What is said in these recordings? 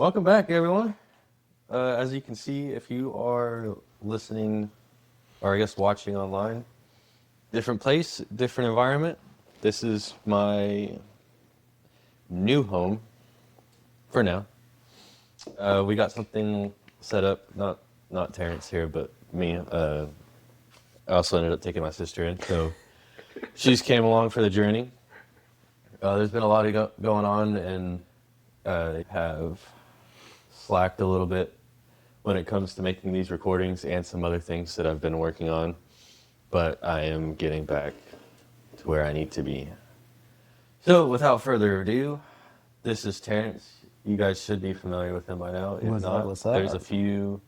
Welcome back, everyone. As you can see, if you are listening, or I guess watching online, different place, different environment. This is my new home for now. We got something set up, not Terrence here, but me. I also ended up taking my sister in, so she's came along for the journey. There's been a lot of going on, and have slacked a little bit when it comes to making these recordings and some other things that I've been working on, but I am getting back to where I need to be. So without further ado, this is Terrence. You guys should be familiar with him by now. If What's up, not, what's up? there's a few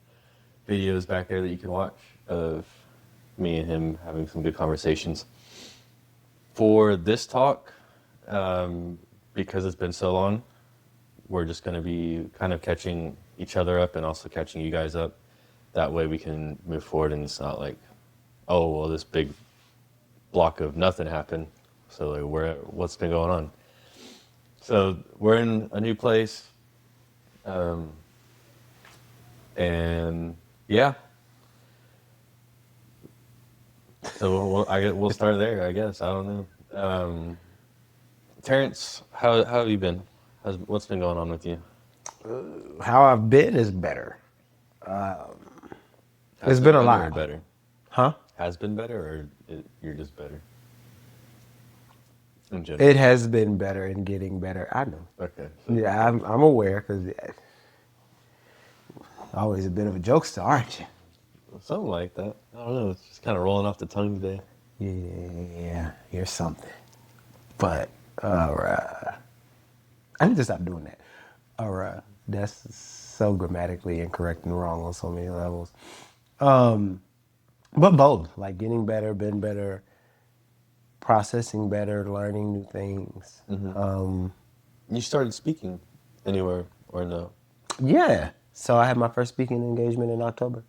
videos back there that you can watch of me and him having some good conversations. For this talk, because it's been so long, we're just going to be kind of catching each other up and also catching you guys up. That way we can move forward and it's not like, oh, well, this big block of nothing happened. So like, what's been going on? So we're in a new place. And yeah. So we'll start there, I guess. I don't know. Terrence, how have you been? What's been going on with you? How I've been is better. Has It's been a better or lot. better? Huh? Has been better, or you're just better in general? It has been better and getting better. I know. Okay. Yeah, I'm aware because always a bit of a jokester, aren't you? Something like that. I don't know. It's just kind of rolling off the tongue today. Yeah, you're something. But I need to stop doing that. That's so grammatically incorrect and wrong on so many levels. But both, like getting better, been better, processing better, learning new things. You started speaking anywhere or no? Yeah. So I had my first speaking engagement in October.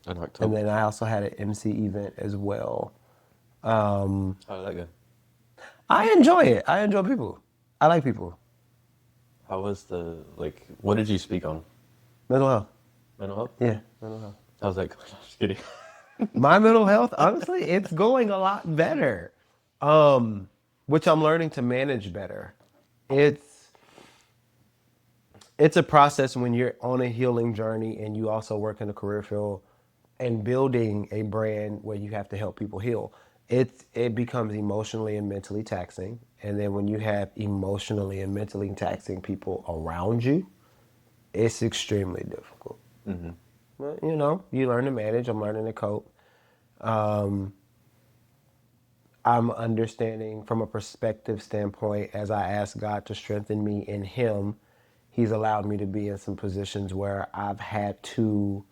In And October. then I also had an MC event as well. How did that go? I enjoy it. I enjoy people. I like people. How was what did you speak on? Mental health. Mental health? Yeah, mental health. How's that going? Just kidding. My mental health, honestly, it's going a lot better. Which I'm learning to manage better. It's it's a process when you're on a healing journey and you also work in a career field and building a brand where you have to help people heal. It becomes emotionally and mentally taxing. And then when you have emotionally and mentally taxing people around you, it's extremely difficult. But you learn to manage. I'm learning to cope. I'm understanding from a perspective standpoint as I ask God to strengthen me in Him. He's allowed me to be in some positions where I've had to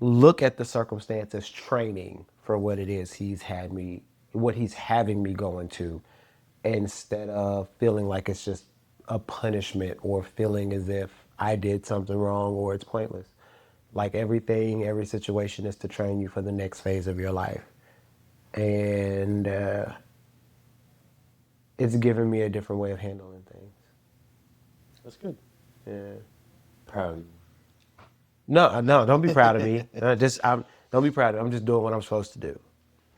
look at the circumstance as training for what it is what He's having me go into, instead of feeling like it's just a punishment or feeling as if I did something wrong or it's pointless. Like everything, every situation is to train you for the next phase of your life. And it's given me a different way of handling things. That's good. Yeah. Proud of you. No, don't be proud of me. Don't be proud of me. I'm just doing what I'm supposed to do.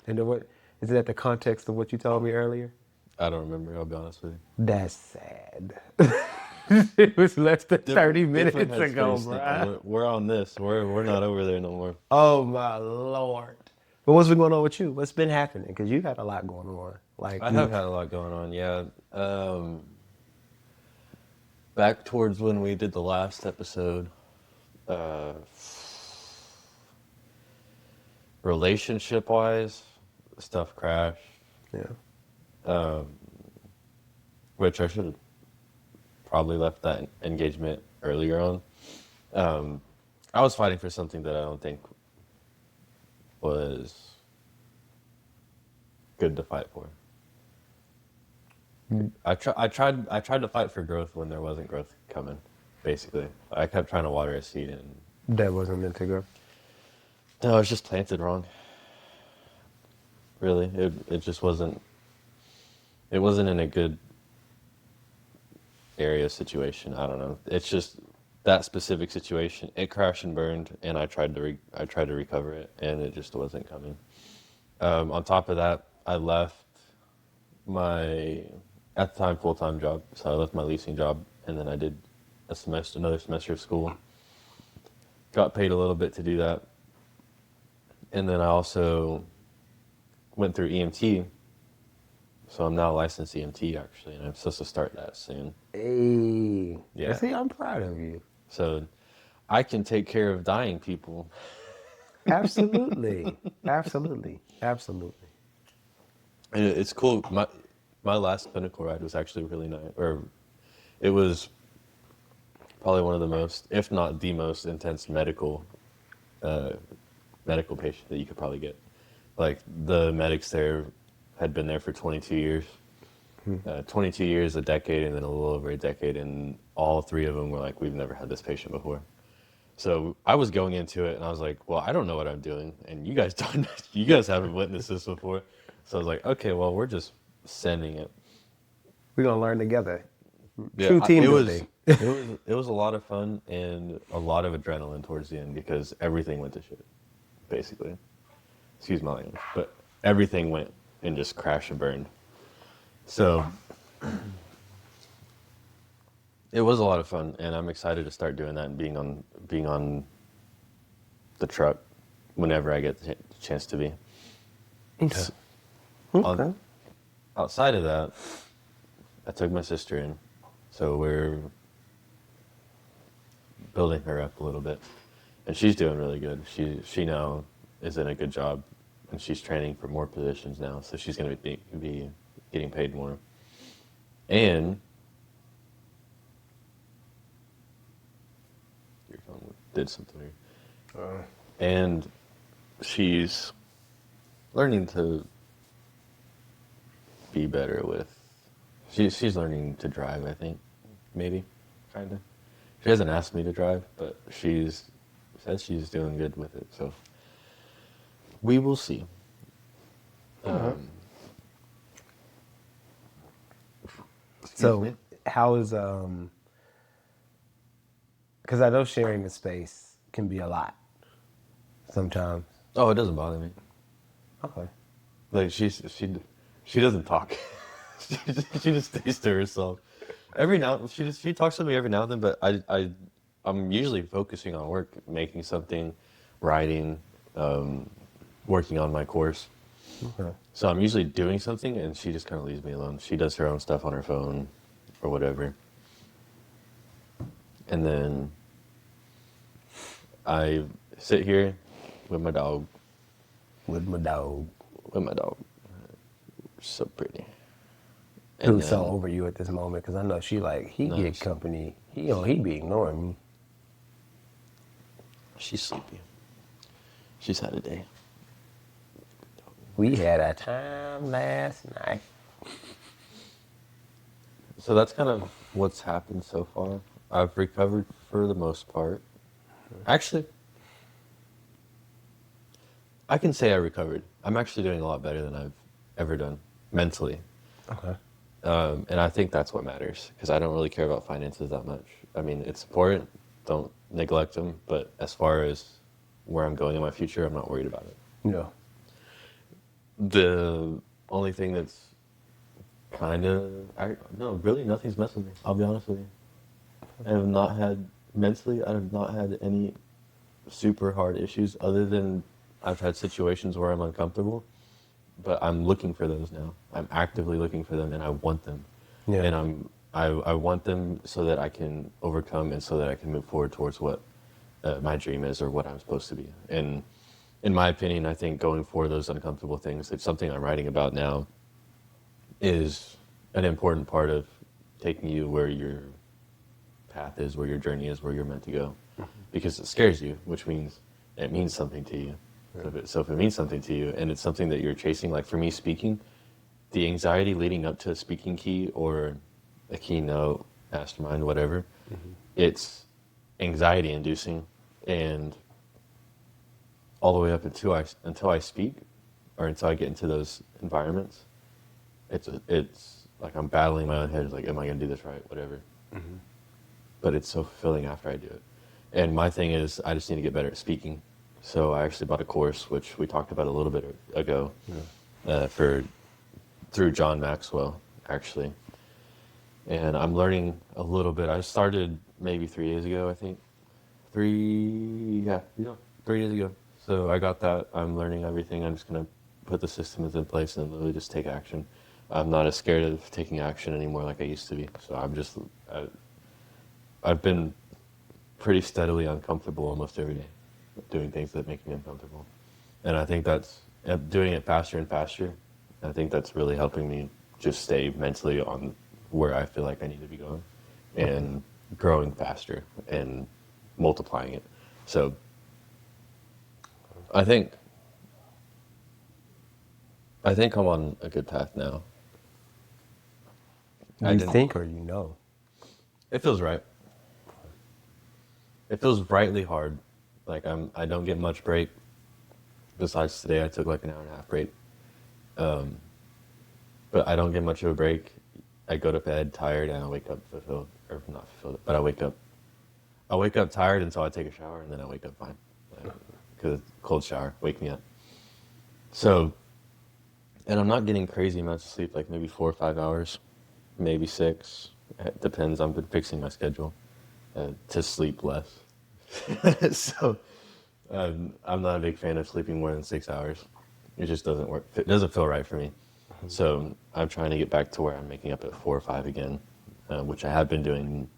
And then what is that the context of what you told me earlier? I don't remember, I'll be honest with you. That's sad. It was less than 30 minutes Different ago, headspace bro. now. We're on this. We're not over there no more. Oh my Lord. But what's been going on with you? What's been happening? Because you had a lot going on. I have had a lot going on, yeah. Back towards when we did the last episode, uh, relationship wise, stuff crashed, Yeah. which I should have probably left that engagement earlier on. I was fighting for something that I don't think was good to fight for. I tried to fight for growth when there wasn't growth coming. Basically, I kept trying to water a seed, and That wasn't meant to go. no, it was just planted wrong. Really, it just wasn't. It wasn't in a good area situation. I don't know. It's just that specific situation, it crashed and burned, and I tried to recover it, and it just wasn't coming. On top of that, I left my at the time full time job, so I left my leasing job, and then I did another semester of school. Got paid a little bit to do that, and then I also went through EMT. So I'm now a licensed EMT actually, and I'm supposed to start that soon. Hey. Yeah. See, I'm proud of you. So I can take care of dying people. Absolutely. Absolutely. Absolutely. And it's cool. My last clinical ride was actually really nice. Or it was probably one of the most, if not the most intense medical patient that you could probably get. Like the medics there had been there for 22 years. 22 years, a decade, and then a little over a decade, and all three of them were like, we've never had this patient before. So I was going into it, and I was like, well, I don't know what I'm doing, and you guys don't. You guys haven't witnessed this before. So I was like, okay, well, we're just sending it. We're going to learn together. Yeah, True team building. It was a lot of fun and a lot of adrenaline towards the end because everything went to shit, basically. Excuse my language, but everything went and just crashed and burned. So it was a lot of fun, and I'm excited to start doing that and being on the truck whenever I get the chance to be. Okay. Okay. Outside of that, I took my sister in, so we're building her up a little bit, and she's doing really good. She now is in a good job, and she's training for more positions now, so she's going to be getting paid more. And your phone did something weird. And she's learning to be better with. She's learning to drive, I think, maybe, kind of. She hasn't asked me to drive, but she's says she's doing good with it. So we will see. So, how is because I know sharing the space can be a lot sometimes. Oh, it doesn't bother me. Okay. Like she doesn't talk. she just stays to herself. Every now she talks to me every now and then, but I'm usually focusing on work, making something, writing, working on my course. Okay. So I'm usually doing something, and she just kind of leaves me alone. She does her own stuff on her phone, or whatever. And then I sit here with my dog. With my dog. With my dog. So pretty. Who's so over you at this moment? Because I know she he No, get company. He be ignoring me. She's sleepy. She's had a day. We had a time last night. So that's kind of what's happened so far. I've recovered for the most part. Actually, I can say I recovered. I'm actually doing a lot better than I've ever done mentally. Okay. And I think that's what matters because I don't really care about finances that much. I mean, it's important. Don't neglect them. But as far as where I'm going in my future, I'm not worried about it. Yeah. The only thing that's no, really nothing's messing with me. I'll be honest with you. I have not had, mentally, I have not had any super hard issues other than I've had situations where I'm uncomfortable, but I'm looking for those now. I'm actively looking for them and I want them. Yeah. And I want them so that I can overcome and so that I can move forward towards what my dream is or what I'm supposed to be. And in my opinion, I think going for those uncomfortable things, it's something I'm writing about now, is an important part of taking you where your path is, where your journey is, where you're meant to go. Because it scares you, which means it means something to you. So if it means something to you and it's something that you're chasing, like for me speaking, the anxiety leading up to a speaking key or a keynote, mastermind, whatever, it's anxiety inducing, and all the way up until I speak or until I get into those environments, it's like I'm battling my own head. Like, am I going to do this right? Whatever. but it's so fulfilling after I do it. And my thing is, I just need to get better at speaking. So I actually bought a course, which we talked about a little bit ago, for through John Maxwell, actually. And I'm learning a little bit. I started maybe 3 days ago, I think. 3 days ago. So I got that. I'm learning everything. I'm just gonna put the systems in place and literally just take action. I'm not as scared of taking action anymore like I used to be. So I've been pretty steadily uncomfortable almost every day, doing things that make me uncomfortable. And I think that's doing it faster and faster. I think that's really helping me just stay mentally on where I feel like I need to be going and growing faster and multiplying it. So I think I'm on a good path now. You think or you know? It feels right. It feels rightly hard. Like I don't get much break. Besides today, I took like an hour and a half break. But I don't get much of a break. I go to bed tired and I wake up fulfilled, or not fulfilled, but I wake up tired until I take a shower and then I wake up fine. Because cold shower, wake me up. So, and I'm not getting crazy amounts of sleep, like maybe 4 or 5 hours, maybe 6. It depends. I've been fixing my schedule to sleep less. So, I'm not a big fan of sleeping more than 6 hours. It just doesn't work. It doesn't feel right for me. So I'm trying to get back to where I'm making up at 4 or 5 again, which I have been doing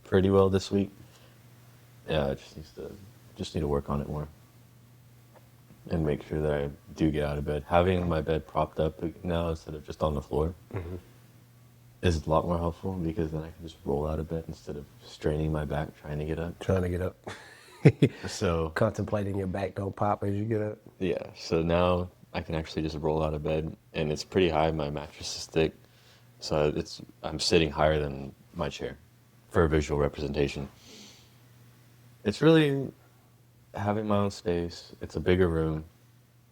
pretty well this week. Yeah, I just need to work on it more and make sure that I do get out of bed. Having my bed propped up now instead of just on the floor is a lot more helpful because then I can just roll out of bed instead of straining my back trying to get up. Trying to get up. So Contemplating your back don't pop as you get up. yeah, so now I can actually just roll out of bed, and it's pretty high. My mattress is thick, so I'm sitting higher than my chair for a visual representation. It's really having my own space. It's a bigger room.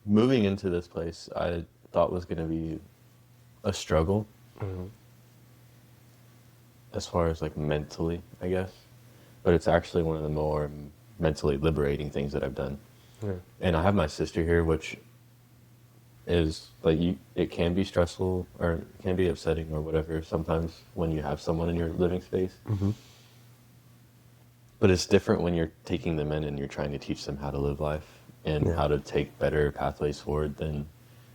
Moving into this place, I thought was going to be a struggle, as far as like mentally, I guess. But it's actually one of the more mentally liberating things that I've done. Yeah. And I have my sister here, which is like it can be stressful or it can be upsetting or whatever sometimes when you have someone in your living space. But it's different when you're taking them in and you're trying to teach them how to live life and how to take better pathways forward than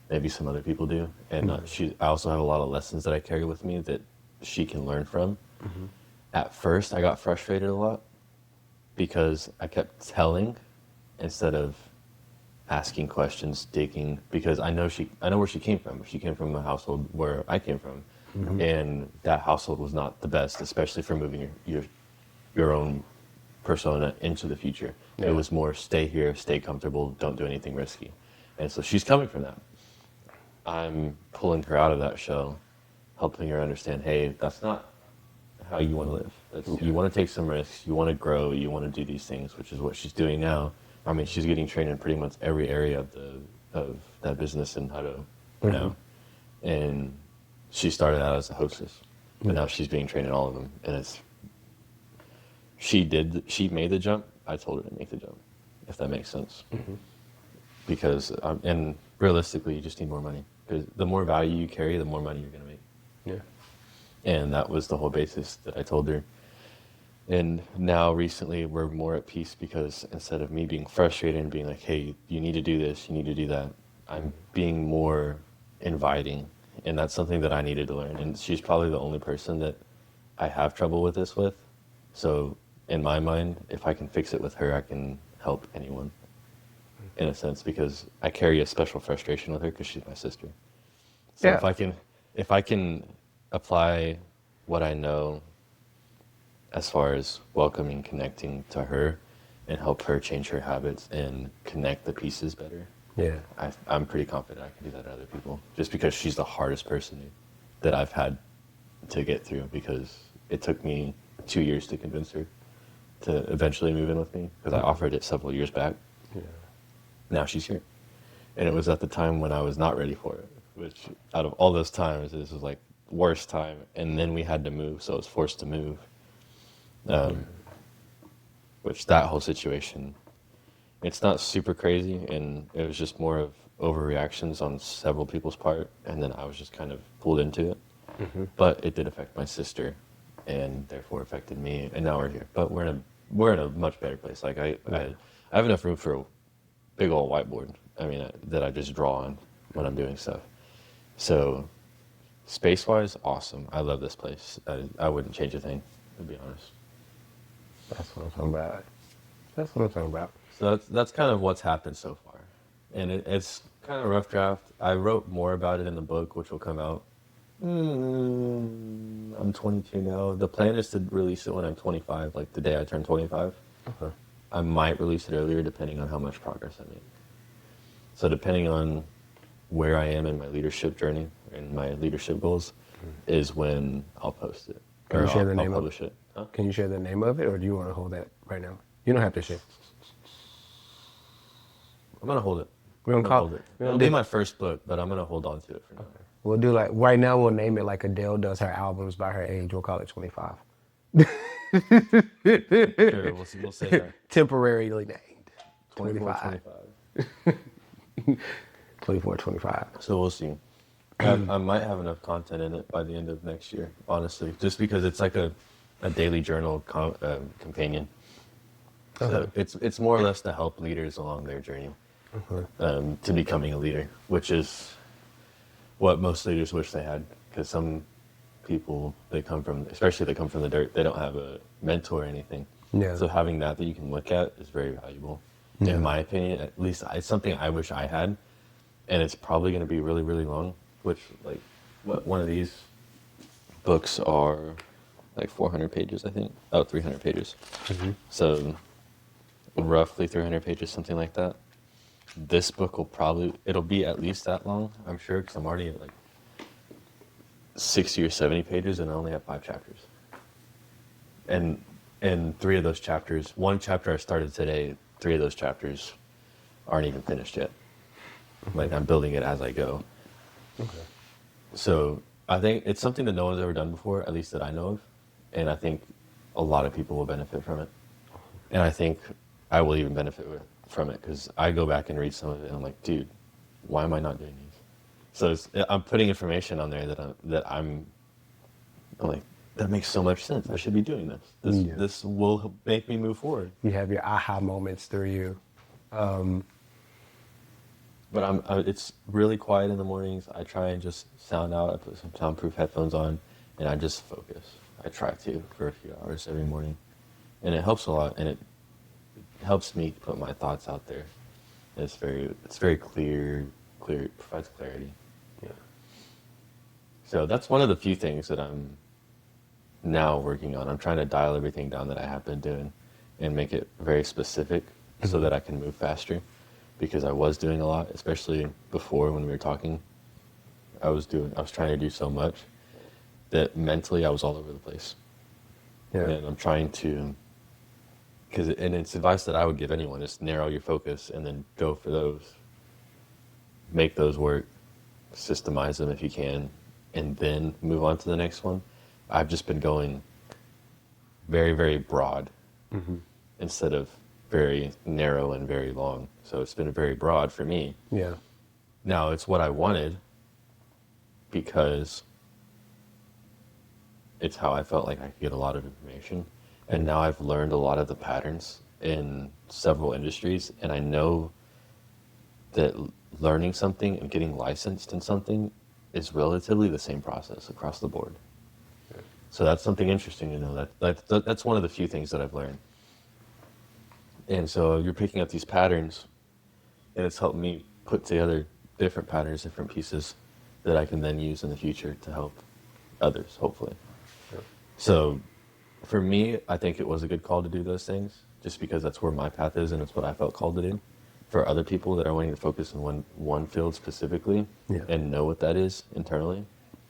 maybe some other people do. And I also have a lot of lessons that I carry with me that she can learn from. At first, I got frustrated a lot because I kept telling instead of asking questions, digging, because I know where she came from. She came from a household where I came from, and that household was not the best, especially for moving your own persona into the future. Yeah. It was more stay here, stay comfortable, don't do anything risky. And so she's coming from that. I'm pulling her out of that shell, helping her understand, hey, that's not how you want to live. You want to take some risks, you want to grow, you want to do these things, which is what she's doing now. I mean, she's getting trained in pretty much every area of that business and how to, and she started out as a hostess, but now she's being trained in all of them. And she made the jump. I told her to make the jump, if that makes sense. Because, and realistically, you just need more money. Because the more value you carry, the more money you're going to make. Yeah. And that was the whole basis that I told her. And now recently we're more at peace because instead of me being frustrated and being like, hey, you need to do this, you need to do that, I'm being more inviting. And that's something that I needed to learn. And she's probably the only person that I have trouble with this with. So in my mind, if I can fix it with her, I can help anyone in a sense because I carry a special frustration with her because she's my sister. So Yeah. if I can apply what I know as far as welcoming, connecting to her and help her change her habits and connect the pieces better. Yeah. I'm pretty confident I can do that to other people just because she's the hardest person that I've had to get through because it took me 2 years to convince her to eventually move in with me because I offered it several years back. Yeah. Now she's here. And it was at the time when I was not ready for it, which out of all those times, this was like worst time. And then we had to move, so I was forced to move. which that whole situation, it's not super crazy, and it was just more of overreactions on several people's part, and then I was just kind of pulled into it. But it did affect my sister, and therefore affected me, and now we're here. But we're in a much better place. Like I have enough room for a big old whiteboard. I mean, that I just draw on when I'm doing stuff. So space wise, awesome. I love this place. I wouldn't change a thing, to be honest. That's what I'm talking about. That's what I'm talking about. So that's kind of what's happened so far, and it's kind of a rough draft. I wrote more about it in the book, which will come out. I'm 22 now. The plan is to release it when I'm 25, like the day I turn 25. Okay. I might release it earlier depending on how much progress I make. So depending on where I am in my leadership journey and my leadership goals is when I'll post it. Can you share the I'll name of publish it. Huh? Can you share the name of it, or do you want to hold that right now? You don't have to share. I'm gonna hold it. We're gonna I'm call hold it. we're It'll gonna be do, my first book, but I'm gonna hold on to it for now. We'll do like right now. We'll name it like Adele does her albums by her age. We'll call it 25. Sure, we'll say that. Temporarily named 24, 25. 25. 24, 25. So we'll see. I might have enough content in it by the end of next year, honestly, just because it's like a daily journal companion. So it's more or less to help leaders along their journey to becoming a leader, which is what most leaders wish they had. Because some people, especially they come from the dirt, they don't have a mentor or anything. Yeah. So having that you can look at is very valuable, in my opinion. At least it's something I wish I had, and it's probably going to be really, really long. Which one of these books are like 400 pages, I think. Oh, 300 pages. So roughly 300 pages, something like that. This book it'll be at least that long, I'm sure, because I'm already at like 60 or 70 pages and I only have 5 chapters. And 3 of those chapters, one chapter I started today, 3 of those chapters aren't even finished yet. Like I'm building it as I go. Okay. So I think it's something that no one's ever done before, at least that I know of. And I think a lot of people will benefit from it. And I think I will even benefit from it because I go back and read some of it and I'm like, dude, why am I not doing these? So I'm putting information on there I'm like, that makes so much sense. I should be doing this. This will make me move forward. You have your aha moments through you. But it's really quiet in the mornings. I try and just sound out. I put some soundproof headphones on, and I just focus. I try to for a few hours every morning, and it helps a lot. And it helps me put my thoughts out there. And it's very clear. It provides clarity. Yeah. So that's one of the few things that I'm now working on. I'm trying to dial everything down that I have been doing, and make it very specific so that I can move faster. Because I was doing a lot, especially before when we were talking. I was trying to do so much that mentally I was all over the place. Yeah. And I'm trying to, and it's advice that I would give anyone, is narrow your focus and then go for those. Make those work, systemize them if you can, and then move on to the next one. I've just been going very, very broad instead of very narrow and very long. So it's been very broad for me. Yeah. Now it's what I wanted because it's how I felt like I could get a lot of information. And now I've learned a lot of the patterns in several industries, and I know that learning something and getting licensed in something is relatively the same process across the board. Yeah. So that's something interesting to know. That's one of the few things that I've learned. And so you're picking up these patterns, and it's helped me put together different patterns, different pieces that I can then use in the future to help others, hopefully. Yeah. So for me, I think it was a good call to do those things, just because that's where my path is and it's what I felt called to do. For other people that are wanting to focus on one field specifically and know what that is internally,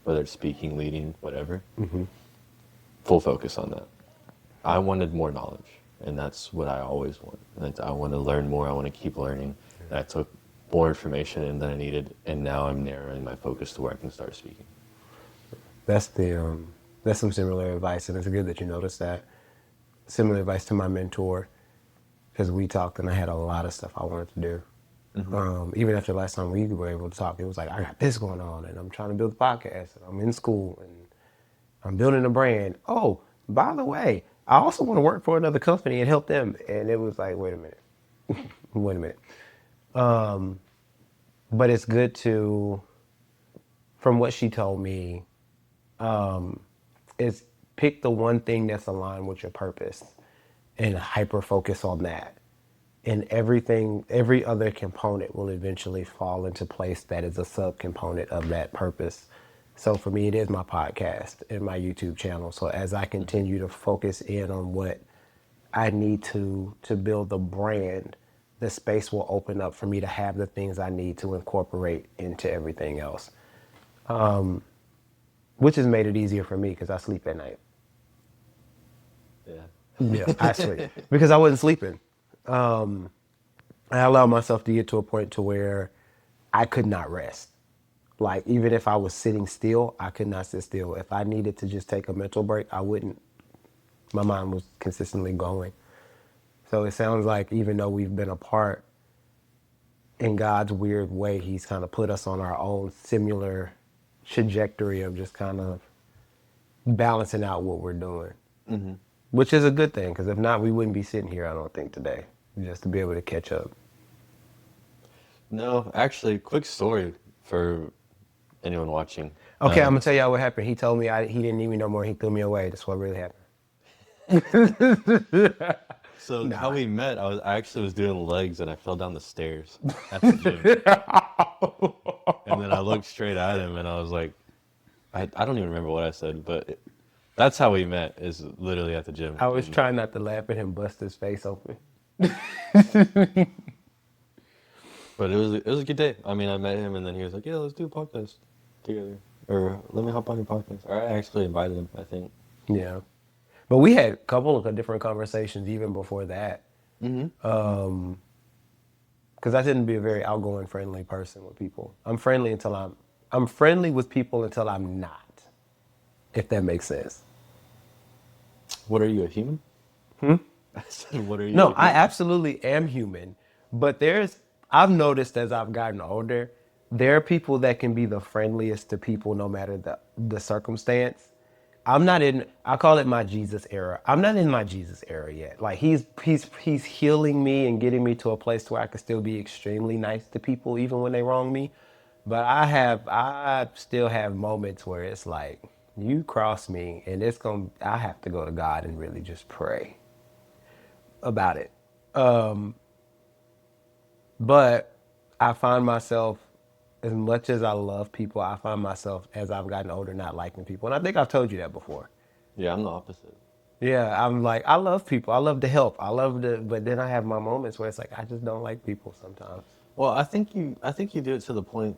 whether it's speaking, leading, whatever, full focus on that. I wanted more knowledge. And that's what I always want. And I want to learn more. I want to keep learning. And I took more information than I needed, and now I'm narrowing my focus to where I can start speaking. That's some similar advice, and it's good that you noticed that. similar advice to my mentor because we talked and I had a lot of stuff I wanted to do. Even after the last time we were able to talk, it was like, I got this going on and I'm trying to build a podcast and I'm in school and I'm building a brand. Oh, by the way, I also want to work for another company and help them. And it was like, wait a minute. Wait a minute. But it's good to, from what she told me, is pick the one thing that's aligned with your purpose and hyper focus on that. And everything, every other component will eventually fall into place that is a subcomponent of that purpose. So for me, it is my podcast and my YouTube channel. So as I continue to focus in on what I need to build the brand, the space will open up for me to have the things I need to incorporate into everything else, which has made it easier for me because I sleep at night. Yeah. Yeah, I sleep because I wasn't sleeping. I allowed myself to get to a point to where I could not rest. Like even if I was sitting still, I could not sit still. If I needed to just take a mental break, I wouldn't. My mind was consistently going. So it sounds like even though we've been apart, in God's weird way, He's kind of put us on our own similar trajectory of just kind of balancing out what we're doing, which is a good thing. Because if not, we wouldn't be sitting here. I don't think today, just to be able to catch up. No, actually, quick story for anyone watching. Okay, I'm gonna tell y'all what happened. He told me he didn't need me no more. He threw me away. That's what really happened. So Nah. how we met, I actually was doing legs and I fell down the stairs at the gym. And then I looked straight at him and I was like, I don't even remember what I said, but that's how we met, is literally at the gym. I was trying not to laugh at him bust his face open. But it was a good day. I mean, I met him and then he was like, yeah, let's do a podcast together. Or let me hop on your podcast. Or I actually invited him, I think. Yeah, but we had a couple of different conversations even before that. Because I tend to be a very outgoing, friendly person with people. I'm friendly with people until I'm not, if that makes sense. What are you, a human? I said, what are you, No, a I human? absolutely am human, but I've noticed as I've gotten older, there are people that can be the friendliest to people no matter the circumstance. I call it my Jesus era. I'm not in my Jesus era yet. Like he's healing me and getting me to a place where I can still be extremely nice to people even when they wrong me. But I still have moments where it's like, you cross me and I have to go to God and really just pray about it. But I find myself, as much as I love people, I find myself as I've gotten older not liking people. And I think I've told you that before. Yeah, I'm the opposite. Yeah, I'm like, I love people. I love to help. But then I have my moments where it's like, I just don't like people sometimes. Well, I think you do it to the point.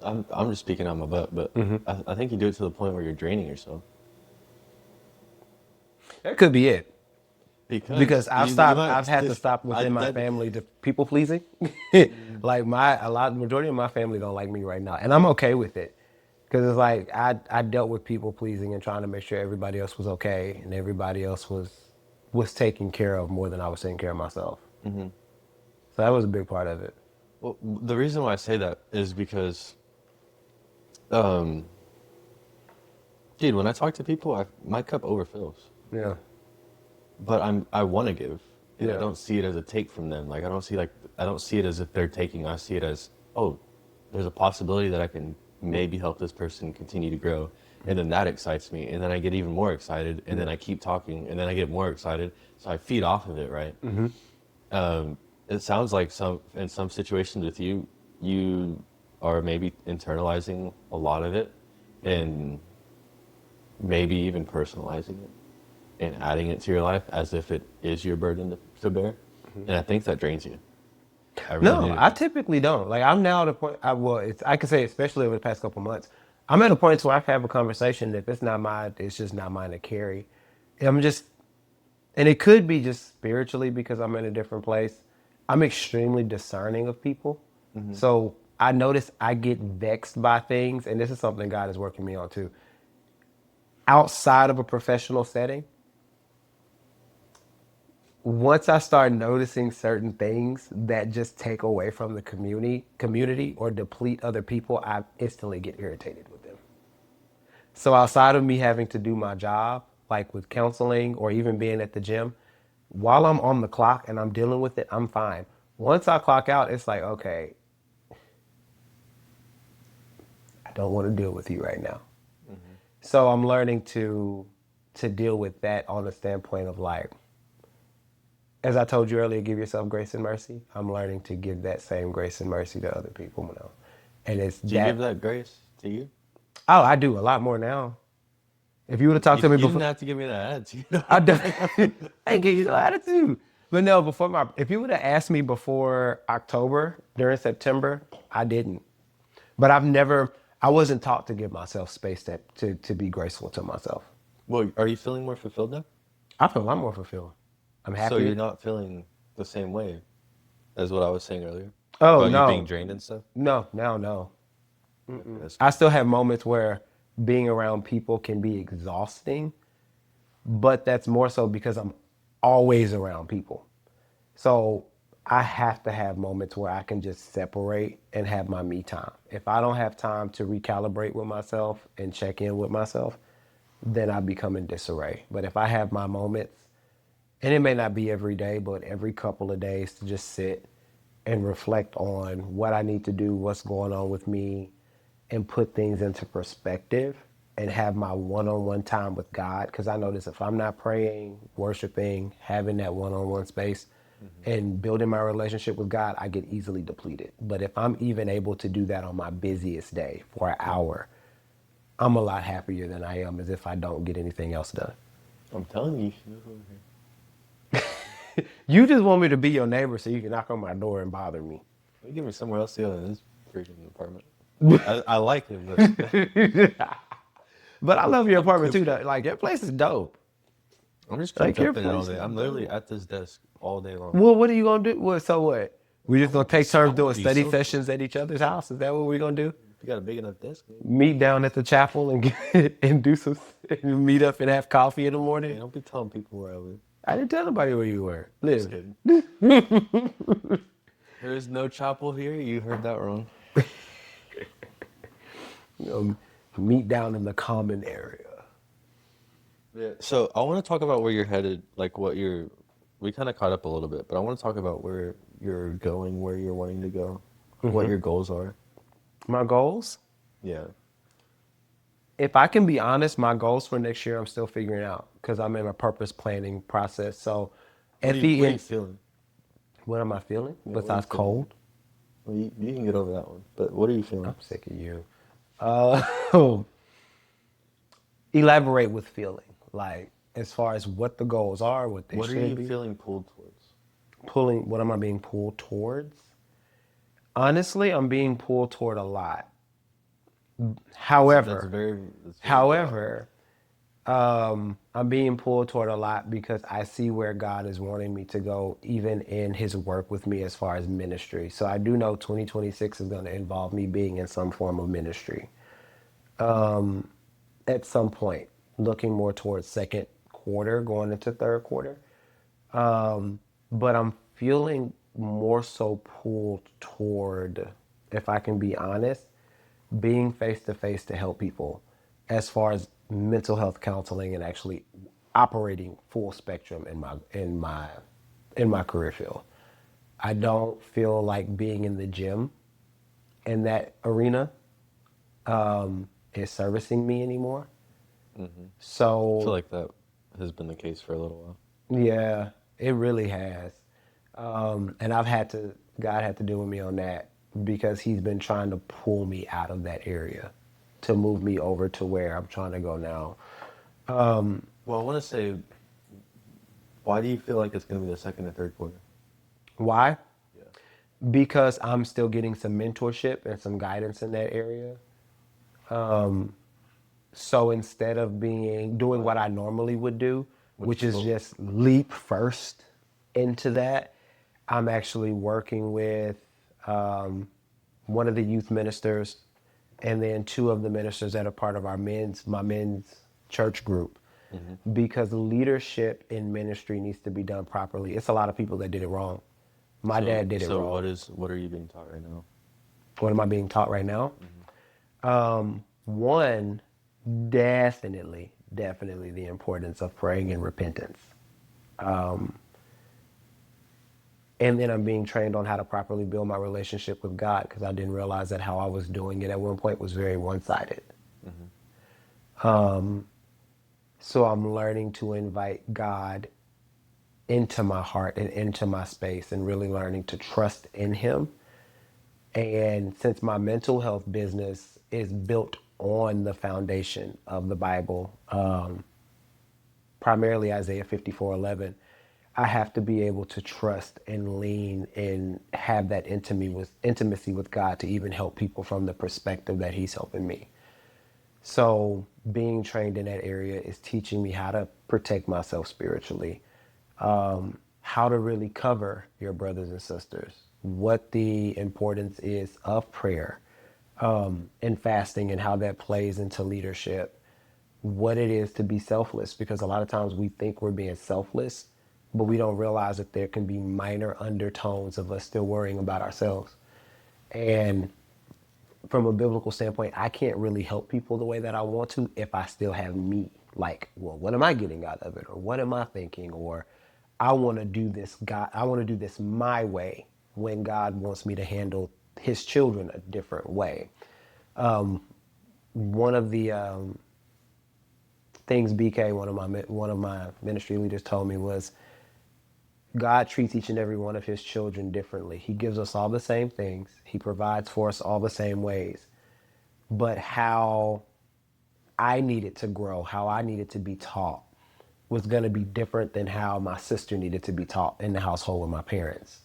I'm just speaking on my butt, but I think you do it to the point where you're draining yourself. That could be it. Because Because you might I've had to just stop I within my that family to people pleasing. Like majority of my family don't like me right now. And I'm okay with it. Because it's like, I dealt with people pleasing and trying to make sure everybody else was okay and everybody else was taken care of more than I was taking care of myself. So that was a big part of it. well, the reason why I say that is because, um, dude, when I talk to people, my cup overfills. Yeah. But I want to give, and I Yeah. don't see it as a take from them. Like I don't see it as if they're taking. I see it as, oh, there's a possibility that I can maybe help this person continue to grow, and then that excites me, and then I get even more excited, and then I keep talking, and then I get more excited, so I feed off of it, right? It sounds like in some situations with you are maybe internalizing a lot of it, and maybe even personalizing it and adding it to your life as if it is your burden to bear. And I think that drains you. I really No, do. I typically don't. Like I'm now at a point. I can say, especially over the past couple months, I'm at a point where I can have a conversation. That if it's not mine, it's just not mine to carry. I'm just, and it could be just spiritually because I'm in a different place. I'm extremely discerning of people, so I notice I get vexed by things, and this is something God is working me on too. Outside of a professional setting, once I start noticing certain things that just take away from the community or deplete other people, I instantly get irritated with them. So outside of me having to do my job, like with counseling or even being at the gym, while I'm on the clock and I'm dealing with it, I'm fine. Once I clock out, it's like, okay, I don't want to deal with you right now. So I'm learning to deal with that on the standpoint of like, as I told you earlier, give yourself grace and mercy. I'm learning to give that same grace and mercy to other people now. And it's Do you give that, that grace to you? oh, I do a lot more now. If you would have talked to me You didn't before, have to give me that attitude. I don't, I ain't give you no attitude. But no, if you would have asked me before October, during September, I didn't. But I wasn't taught to give myself space to be graceful to myself. Well, are you feeling more fulfilled now? I feel I'm more fulfilled. I'm So you're happier. not feeling the same way as what I was saying earlier Oh, about you being no. drained and stuff? No, now, no. Okay, that's I good. still have moments where being around people can be exhausting, but that's more so because I'm always around people. So I have to have moments where I can just separate and have my me time. If I don't have time to recalibrate with myself and check in with myself, then I become in disarray. But if I have my moments, and it may not be every day, but every couple of days to just sit and reflect on what I need to do, what's going on with me, and put things into perspective and have my one-on-one time with God. Because I notice if I'm not praying, worshiping, having that one-on-one space, and building my relationship with God, I get easily depleted. But if I'm even able to do that on my busiest day for an hour, I'm a lot happier than I am as if I don't get anything else done. I'm telling you, you should move over here. You just want me to be your neighbor so you can knock on my door and bother me. You give me somewhere else to go in this freaking apartment. I like it, but But I love your I'm apartment good. too, though. Like, your place is dope. I'm just Like, cooped your up in it all place day. is I'm literally dope. at this desk all day long. Well, what are you going to do? Well, so what? We I just going want to to be, take I turns want doing to be study social. sessions at each other's house? Is that what we're going to do? If you got a big enough desk, maybe. Meet down at the chapel and and do some, and meet up and have coffee in the Hey, morning? don't be telling people where I live. I didn't tell nobody where you were. Just Live. kidding. There is no chapel here. You heard that wrong. You know, meet down in the common area. Yeah. So I want to talk about where you're headed, like what you're. We kind of caught up a little bit, but I want to talk about where you're going, where you're wanting to go, what your goals are. My goals? Yeah. If I can be honest, my goals for next year I'm still figuring out because I'm in a purpose planning process. So at the What are you end, feeling? what am I feeling Yeah, what are you besides feeling? cold? Well, you can get over that one, but what are you feeling? I'm sick of you. Uh, elaborate with feeling, like as far as what the goals are, what they What are should you be. feeling pulled towards? Pulling, what am I being pulled towards? Honestly, I'm being pulled toward a lot. That's However, very broad. however, I'm being pulled toward a lot because I see where God is wanting me to go, even in His work with me as far as ministry. So I do know 2026 is going to involve me being in some form of ministry at some point, looking more towards second quarter, going into third quarter. But I'm feeling more so pulled toward, if I can be honest, being face to face to help people as far as mental health counseling and actually operating full spectrum in my career field. I don't feel like being in the gym in that arena is servicing me anymore. I feel So like that has been the case for a little while. yeah, it really has. And God had to deal with me on that because He's been trying to pull me out of that area to move me over to where I'm trying to go now. Well, I want to say, why do you feel like it's going to be the second and third quarter? Why? Yeah. Because I'm still getting some mentorship and some guidance in that area. So instead of doing what I normally would do, Which which is is what? just leap first into that, I'm actually working with one of the youth ministers and then two of the ministers that are part of my men's church group. because leadership in ministry needs to be done properly. It's a lot of people that did it wrong. My dad did it So wrong. what are you being taught right now? What am I being taught right now? One, definitely the importance of praying and repentance. And then I'm being trained on how to properly build my relationship with God because I didn't realize that how I was doing it at one point was very one-sided. So I'm learning to invite God into my heart and into my space and really learning to trust in Him. And since my mental health business is built on the foundation of the Bible, primarily Isaiah 54:11, I have to be able to trust and lean and have that intimacy with God to even help people from the perspective that He's helping me. So being trained in that area is teaching me how to protect myself spiritually, how to really cover your brothers and sisters, what the importance is of prayer, and fasting and how that plays into leadership, what it is to be selfless, because a lot of times we think we're being selfless, but we don't realize that there can be minor undertones of us still worrying about ourselves. And from a biblical standpoint, I can't really help people the way that I want to if I still have me. Like, well, what am I getting out of it? Or what am I thinking? Or I want to do this, God, I want to do this my way when God wants me to handle his children a different way. One of the things BK, one of my ministry leaders told me was God treats each and every one of his children differently. He gives us all the same things. He provides for us all the same ways. But how I needed to grow, how I needed to be taught was going to be different than how my sister needed to be taught in the household with my parents.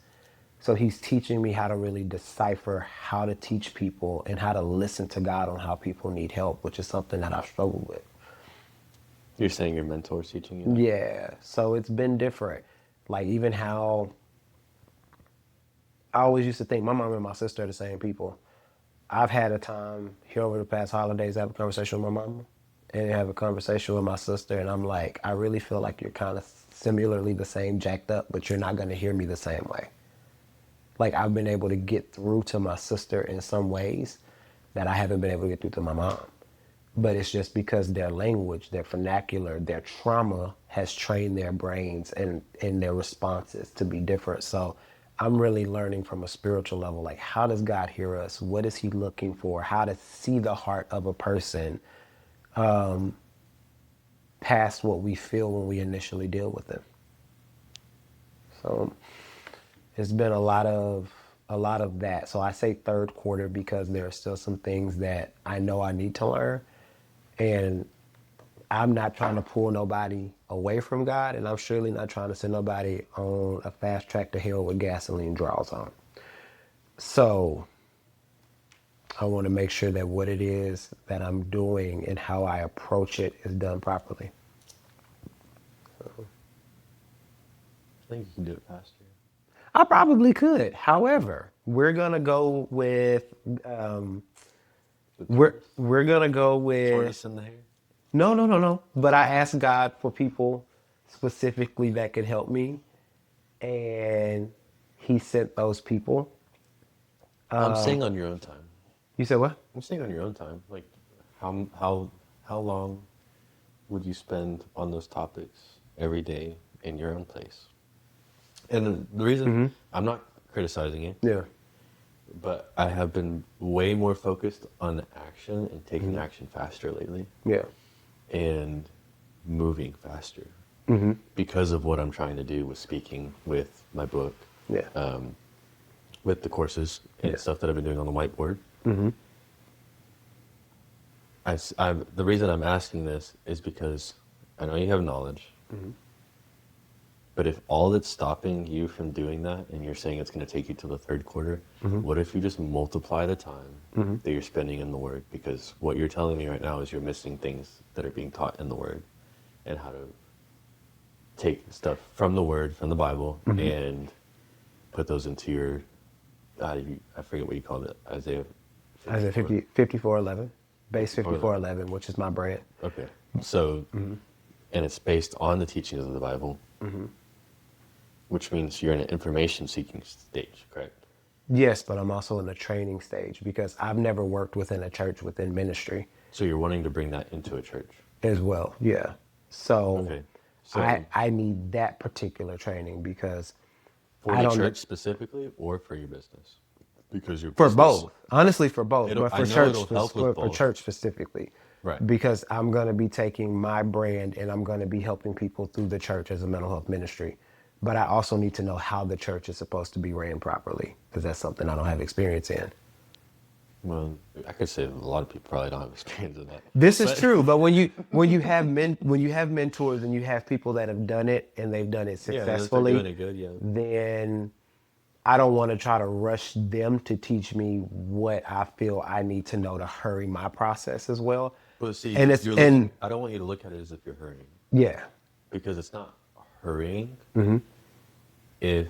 So he's teaching me how to really decipher how to teach people and how to listen to God on how people need help, which is something that I've struggled with. You're saying your mentor's teaching you that? Yeah, so it's been different. Like even how I always used to think my mom and my sister are the same people. I've had a time here over the past holidays, I have a conversation with my mama and have a conversation with my sister, and I'm like, I really feel like you're kind of similarly the same jacked up, but you're not going to hear me the same way. Like I've been able to get through to my sister in some ways that I haven't been able to get through to my mom. But it's just because their language, their vernacular, their trauma has trained their brains and their responses to be different. So I'm really learning from a spiritual level, like how does God hear us? What is he looking for? How to see the heart of a person past what we feel when we initially deal with them. So it's been a lot of that. So I say third quarter because there are still some things that I know I need to learn. And I'm not trying to pull nobody away from God, and I'm surely not trying to send nobody on a fast track to hell with gasoline draws on. So I want to make sure that what it is that I'm doing and how I approach it is done properly. I think you can do it faster. I probably could. However, we're gonna go with The we're tortoise? we're gonna go with Tortoise in the hair? no. But I asked God for people specifically that could help me, and He sent those people. I'm saying on your own time. You said what? I'm saying on your own time. Like, how long would you spend on those topics every day in your own place? And the reason I'm not criticizing you, Yeah. but I have been way more focused on action and taking action faster lately, Yeah. and moving faster because of what I'm trying to do with speaking, with my book, Yeah. with the courses and Yeah. stuff that I've been doing on the whiteboard. The reason I'm asking this is because I know you have knowledge, but if all that's stopping you from doing that, and you're saying it's going to take you to the third quarter, what if you just multiply the time that you're spending in the Word? Because what you're telling me right now is you're missing things that are being taught in the Word, and how to take stuff from the Word, from the Bible, and put those into your, I forget what you called it, Isaiah Isaiah 54. 54:11, base 54:11. 54:11, which is my brand. Okay, so and it's based on the teachings of the Bible, which means you're in an information seeking stage, correct? Yes, but I'm also in the training stage because I've never worked within a church within ministry So you're wanting to bring that into a church. as well. Yeah. So Okay. I need that particular training because For I the don't know. church specifically or for your business? Because your For business, both, honestly, for both, it'll, but I for know church, it'll help with for both. church specifically, Right. because I'm going to be taking my brand and I'm going to be helping people through the church as a mental health ministry. But I also need to know how the church is supposed to be ran properly because that's something I don't have experience in. Well, I could say a lot of people probably don't have experience in that. This is But true, but when you have mentors and you have people that have done it and they've done it yeah, they're doing successfully, it good, yeah. then I don't want to try to rush them to teach me what I feel I need to know to hurry my process as well. But see, And it's you're and looking, I don't want you to look at it as if you're hurrying. yeah, Because it's not hurrying if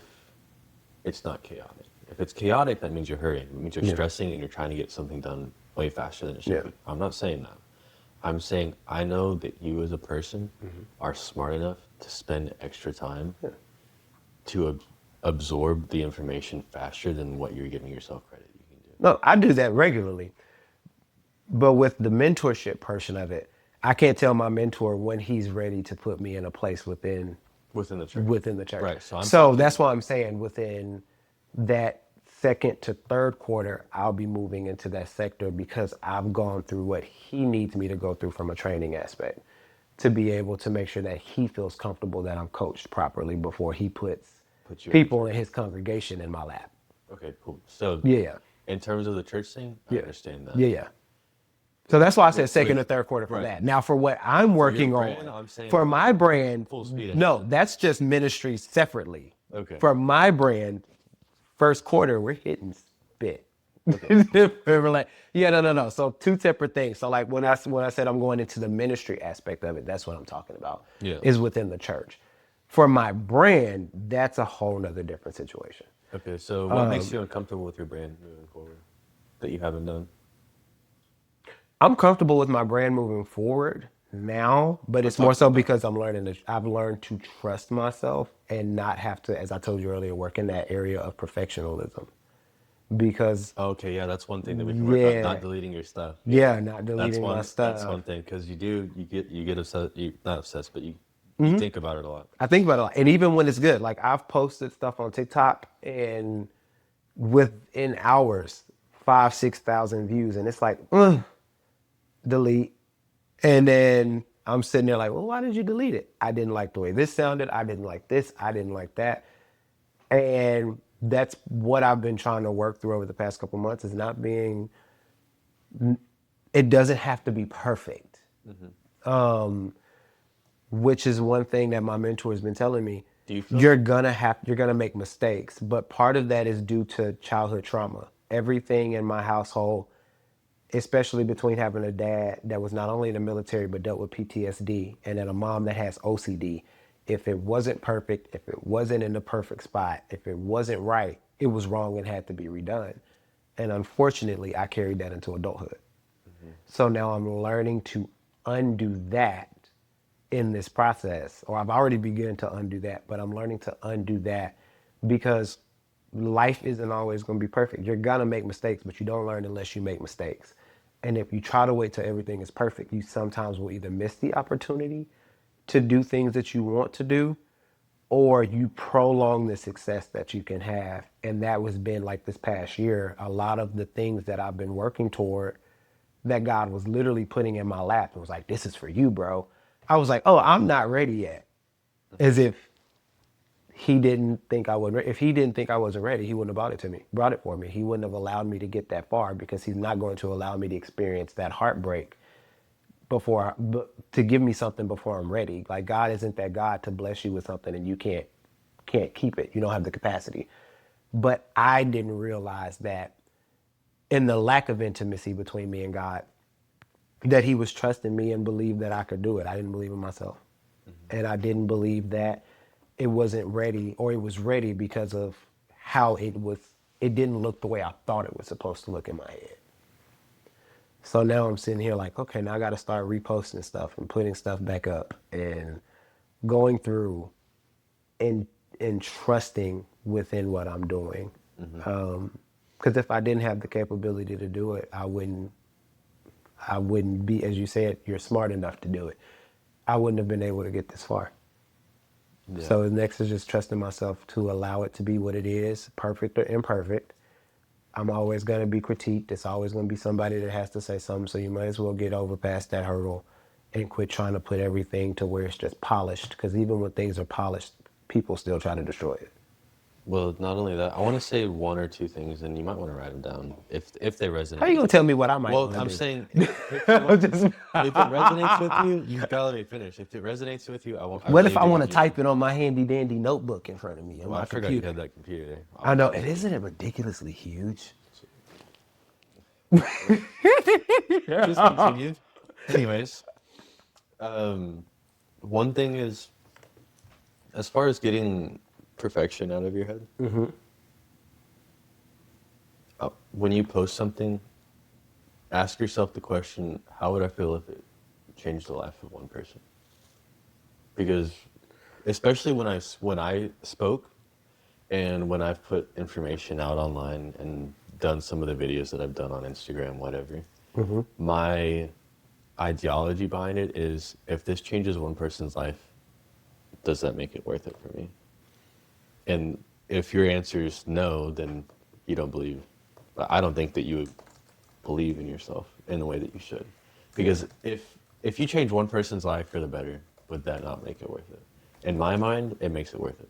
it's not chaotic. If it's chaotic, that means you're hurrying. It means you're Yeah. stressing and you're trying to get something done way faster than it should Yeah. be. I'm not saying that. I'm saying I know that you as a person are smart enough to spend extra time to absorb the information faster than what you're giving yourself credit you can do. no, I do that regularly. But with the mentorship portion of it, I can't tell my mentor when he's ready to put me in a place Within the church. within the church. Right. So I'm So talking, that's why I'm saying within that second to third quarter, I'll be moving into that sector because I've gone through what he needs me to go through from a training aspect to be able to make sure that he feels comfortable that I'm coached properly before he puts Put you in the people in church. his congregation in my lap. Okay, cool. So Yeah. in terms of the church thing, I Yeah. understand that. Yeah. So that's why I said second or With- third quarter for right. that. Now, for what I'm For your working brand, on, I'm saying for like my brand, full speed no, ahead. that's just ministry separately. Okay. For my brand, first quarter, we're hitting spit. We're like, yeah, no. So two separate things. So like when I said I'm going into the ministry aspect of it, that's what I'm talking about. Yeah. Is within the church. For my brand, that's a whole nother different situation. Okay, so what makes you uncomfortable with your brand moving forward that you haven't done? I'm comfortable with my brand moving forward now, but it's more so because I've learned to trust myself and not have to, as I told you earlier, work in that area of perfectionism. Because Okay, yeah, that's one thing that we can work on. Not yeah, deleting your stuff. yeah, not That's deleting my one. That's stuff. one thing because you get obsessed. You not obsessed, but you think about it a lot. I think about it a lot. And even when it's good, like I've posted stuff on TikTok and within hours, 5,000-6,000 views. And it's like, delete. And then I'm sitting there like, well, why did you delete it? I didn't like the way this sounded. I didn't like this. I didn't like that. And that's what I've been trying to work through over the past couple months is not being, it doesn't have to be perfect. Which is one thing that my mentor has been telling me. Do you feel? You're gonna make mistakes, but part of that is due to childhood trauma. Everything in my household, especially between having a dad that was not only in the military but dealt with PTSD and then a mom that has OCD. If it wasn't perfect, if it wasn't in the perfect spot, if it wasn't right, it was wrong and had to be redone. And unfortunately, I carried that into adulthood. So now I'm learning to undo that in this process, or I've already begun to undo that, but I'm learning to undo that because life isn't always going to be perfect. You're going to make mistakes, but you don't learn unless you make mistakes. And if you try to wait till everything is perfect, you sometimes will either miss the opportunity to do things that you want to do, or you prolong the success that you can have. And that was been like this past year, a lot of the things that I've been working toward that God was literally putting in my lap and was like, this is for you, bro. I was like, oh, I'm not ready yet. As if he didn't think I would. If he didn't think I wasn't ready, he wouldn't have brought it for me. He wouldn't have allowed me to get that far because he's not going to allow me to experience that heartbreak to give me something before I'm ready. Like God isn't that God to bless you with something and you can't keep it. You don't have the capacity. But I didn't realize that in the lack of intimacy between me and God, that he was trusting me and believed that I could do it. I didn't believe in myself. And I didn't believe that it wasn't ready, or it was ready because of how it didn't look the way I thought it was supposed to look in my head. So now I'm sitting here like, okay, now I got to start reposting stuff and putting stuff back up and going through and trusting within what I'm doing. Hmm. Because if I didn't have the capability to do it, I wouldn't be, as you said, you're smart enough to do it. I wouldn't have been able to get this far. Yeah. So the next is just trusting myself to allow it to be what it is, perfect or imperfect. I'm always going to be critiqued. It's always going to be somebody that has to say something. So you might as well get over past that hurdle and quit trying to put everything to where it's just polished. Because even when things are polished, people still try to destroy it. Well, not only that, I want to say one or two things, and you might want to write them down if they How resonate you with gonna you. tell me what I might Well, want I'm to saying do? if you want, I'm just- if it resonates with you, you gotta let me finish. If it resonates with you, I what really if I do want want to you to. type it on my handy dandy notebook in front of me on Well, I my forgot you computer? had that computer there. I know, and Obviously. isn't it ridiculously huge? Just continue. Anyways, um, one thing is, as far as getting perfection out of your head, when you post something, ask yourself the question, how would I feel if it changed the life of one person? Because especially when I spoke and when I've put information out online and done some of the videos that I've done on Instagram, whatever, my ideology behind it is if this changes one person's life, does that make it worth it for me? And if your answer is no, then you don't believe. I don't think that you would believe in yourself in the way that you should. Because if you change one person's life for the better, would that not make it worth it? In my mind, it makes it worth it.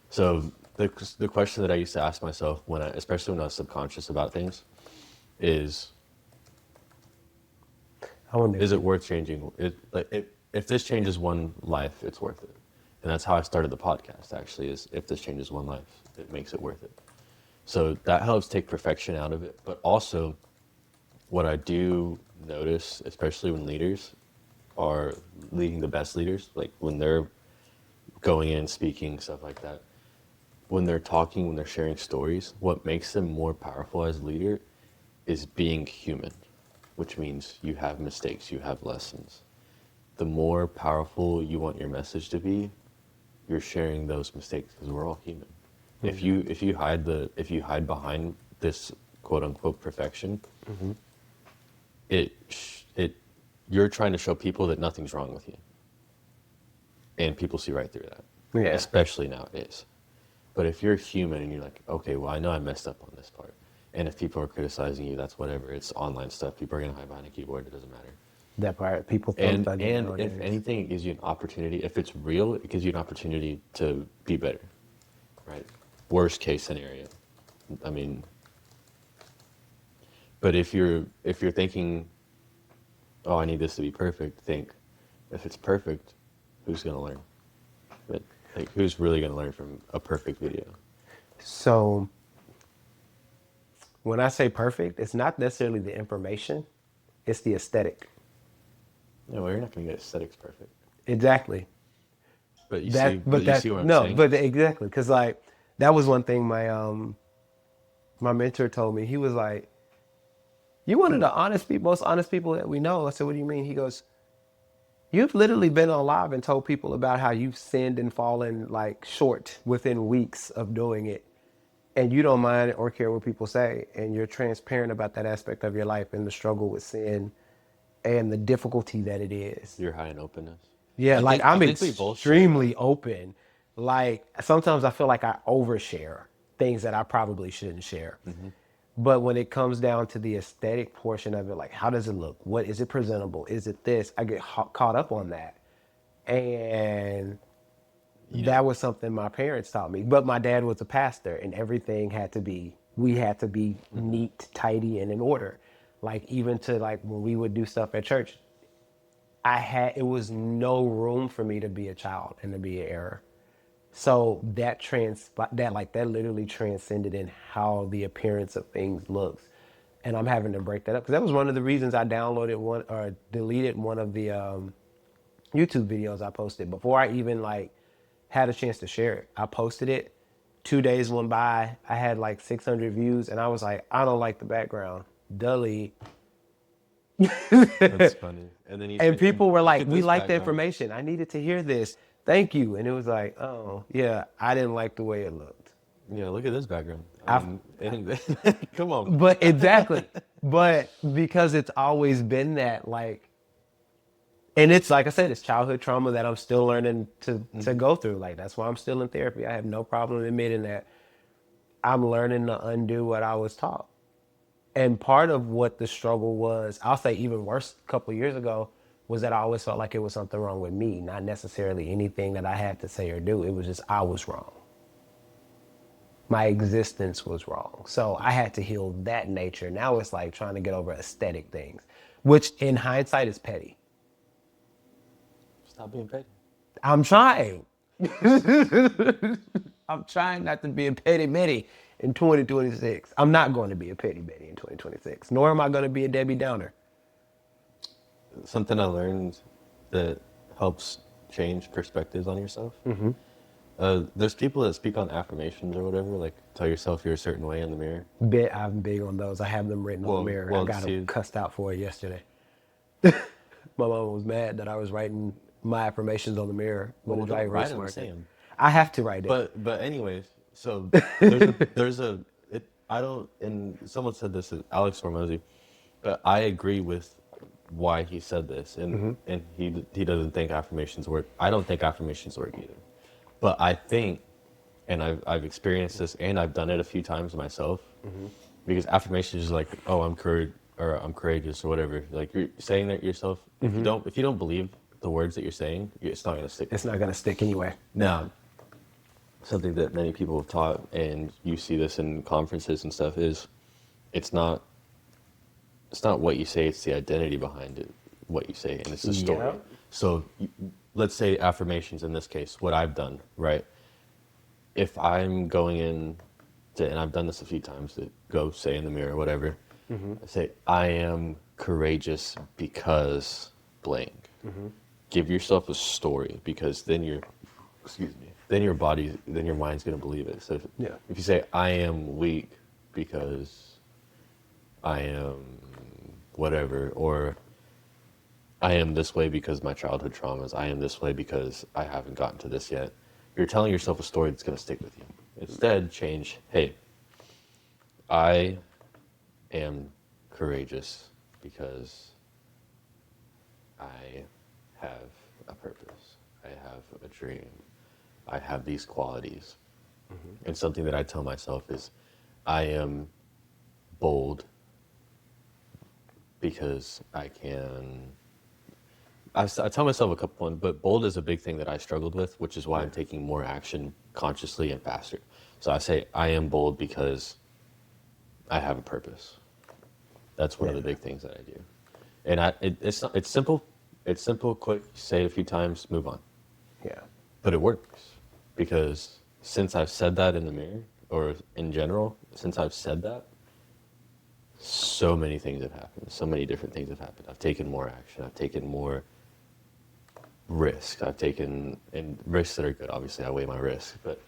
So the question that I used to ask myself especially when I was subconscious about things, is I wonder. is it worth changing? If this changes one life, it's worth it. And that's how I started the podcast. Actually, is if this changes one life, it makes it worth it. So that helps take perfection out of it. But also, what I do notice, especially when leaders are leading the best leaders, like when they're going in, speaking, stuff like that, when they're talking, when they're sharing stories, what makes them more powerful as a leader is being human, which means you have mistakes, you have lessons. The more powerful you want your message to be, you're sharing those mistakes because we're all human. If you hide behind this quote unquote perfection, it you're trying to show people that nothing's wrong with you, and people see right through that, Yeah. especially nowadays. But if you're human and you're like, okay, well, I know I messed up on this part, and if people are criticizing you, that's whatever. It's online stuff. People are gonna hide behind a keyboard. It doesn't matter. That part, people thumb thugging And if nowadays. anything, it gives you an opportunity. If it's real, it gives you an opportunity to be better, right? Worst case scenario. I mean, but if you're thinking, oh, I need this to be perfect, think if it's perfect, who's gonna learn? But like, who's really gonna learn from a perfect video? So when I say perfect, it's not necessarily the information, it's the aesthetic. No, well, you're not gonna get aesthetics perfect. Exactly. But you see what I'm No, saying? but exactly, because like that was one thing my mentor told me. He was like, "You one of the most honest people that we know." I said, "What do you mean?" He goes, "You've literally been on live and told people about how you've sinned and fallen like short within weeks of doing it, and you don't mind or care what people say, and you're transparent about that aspect of your life and the struggle with sin and the difficulty that it is." You're high in openness. Yeah, like I I'm think we both share that. extremely open. Like sometimes I feel like I overshare things that I probably shouldn't share. Hmm. But when it comes down to the aesthetic portion of it, like how does it look? What is it presentable? Is it this? I get caught up on that. And You know, that was something my parents taught me. But my dad was a pastor and everything we had to be hmm neat, tidy, and in order. Like even to like when we would do stuff at church, it was no room for me to be a child and to be an error. So that literally transcended in how the appearance of things looks. And I'm having to break that up because that was one of the reasons I downloaded one or deleted one of the YouTube videos I posted before I even like had a chance to share it. I posted it. 2 days went by. I had like 600 views, and I was like, I don't like the background. Delete. That's funny. And then you And say, people were look like, at we this like the background. information. I needed to hear this. Thank you. And it was like, oh, yeah, I didn't like the way it looked. Yeah, look at this background. I I've, mean, come on. but exactly. But because it's always been that, like, and it's like I said, it's childhood trauma that I'm still learning to go through. Like, that's why I'm still in therapy. I have no problem admitting that I'm learning to undo what I was taught. And part of what the struggle was, I'll say even worse a couple of years ago, was that I always felt like it was something wrong with me, not necessarily anything that I had to say or do. It was just I was wrong. My existence was wrong. So I had to heal that nature. Now it's like trying to get over aesthetic things, which in hindsight is petty. Stop being petty. I'm trying. I'm trying not to be a petty Betty in 2026. I'm not going to be a petty Betty in 2026, nor am I going to be a Debbie Downer. Something I learned that helps change perspectives on yourself. There's people that speak on affirmations or whatever, like tell yourself you're a certain way in the mirror. I'm big on those. I have them written on the mirror. I got see, cussed out for it yesterday. My mom was mad that I was writing my affirmations on the mirror with a dry don't write erase them, marker. say 'em. I have to write it. But anyways, so I don't, and someone said this, Alex Hormozy, but I agree with why he said this, and he doesn't think affirmations work. I don't think affirmations work either, but I think, and I've experienced this, and I've done it a few times myself, because affirmations is like, oh, I'm courageous or whatever. Like you're saying that yourself. If you don't believe the words that you're saying, it's not gonna stick. It's not going to stick anyway. Now, something that many people have taught, and you see this in conferences and stuff, is it's not what you say, it's the identity behind it, what you say, and it's the story. Yeah. So let's say affirmations in this case, what I've done, right? If I'm going in to, and I've done this a few times, to go say in the mirror, whatever, I say, I am courageous because blank. Give yourself a story, because then then your mind's gonna believe it. So if you say, I am weak because I am whatever, or I am this way because my childhood traumas, I am this way because I haven't gotten to this yet, you're telling yourself a story that's gonna stick with you. Instead, change, hey, I am courageous because I have a purpose. I have a dream. I have these qualities. And something that I tell myself is, I am bold because I tell myself a couple ones, but bold is a big thing that I struggled with, which is why I'm taking more action consciously and faster. So I say, I am bold because I have a purpose. That's one of the big things that I do. And it's simple. It's simple, quick, say it a few times, move on. Yeah. But it works, because since I've said that in the mirror, or in general, since I've said that, so many things have happened. So many different things have happened. I've taken more action. I've taken more risk. I've taken, and risks that are good, obviously I weigh my risk, but